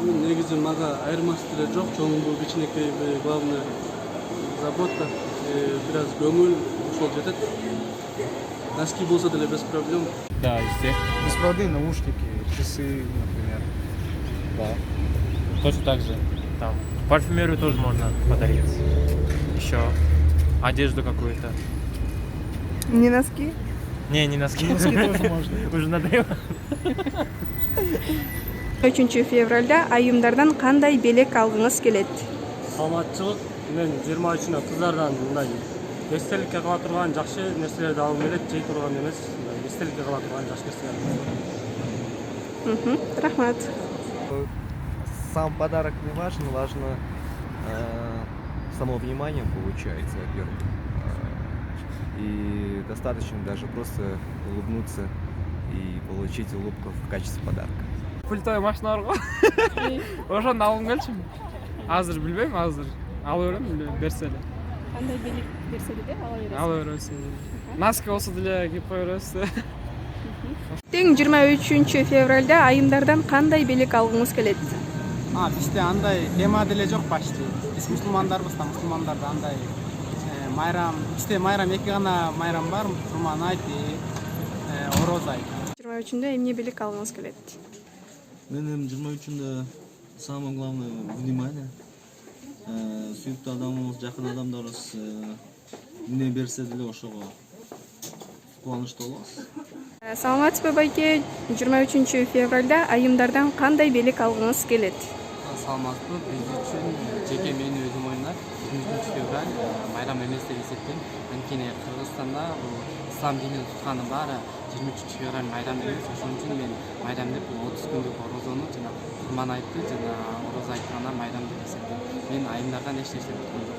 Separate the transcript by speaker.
Speaker 1: негизи мага айырмасы деле жок, чоңбу кичинекей главный забота, бираз көңүл ошол жетет. Носки болсо деле без проблем.
Speaker 2: Да, естественно.
Speaker 3: Без воды, наушники, часы, например.
Speaker 2: Да. Точно так же. Там парфюмерию тоже можно подарить. Еще одежду какую-то.
Speaker 4: Не носки?
Speaker 2: Не носки.
Speaker 3: Носки тоже можно.
Speaker 2: Уже надоело.
Speaker 4: 3 февралда айымдардан кандай белек алгыңыз келет?
Speaker 5: Саламатчылык мен 23-нө кыздардан мындай эстеликке кала турган жакшы нерселерди алып келет, жей турган эмес, эстеликке кала турган жакшы нерселер.
Speaker 4: Рахмат.
Speaker 6: Сам подарок не важен, важно само внимание получается, во-первых. И достаточно даже просто улыбнуться и получить улыбку в качестве подарка.
Speaker 7: Пультой машина бар ғой. Ошону алгым келчү. Азыр билбейм, азыр ала берем, берсе эле.
Speaker 4: Кандай белек берсе деле ала бересиз?
Speaker 7: Ала беребиз. Носки болсо деле кийип кое беребиз.
Speaker 4: Тең 23 февралда айымдардан кандай белек алгыңыз келет?
Speaker 3: Бизде андай тема деле жок почти. Биз мусулмандарбыз да, мусулмандарда андай майрам, бизде майрам эки гана майрам бар, Курман айт и Ороз айт.
Speaker 4: 23-нде эмне белек алгыңыз келет?
Speaker 1: Мен 23-нде самое главное внимание. Сүйүктүү адамыбыз, жакын адамдарыбыз эмне берсе деле ошого кубанычтуу болобуз.
Speaker 4: Саламатсызбы байке? 23 февралда айымдардан кандай белек алгыңыз келет?
Speaker 8: Саламатсызбы, биз үчүн жеке менин өзүм оюндар 23 февраль майрам эмес деп эсептейм. Анткени Кыргызстанда бул ислам динин тутканы баары 23 февраль майрам эмес. Ошон үчүн мен майрам деп 30 күндүк орозону жана Курман айтты жана Ороз айтканда майрам деп эсептейм. Мен айымдардан эч нерсе күткөм жок.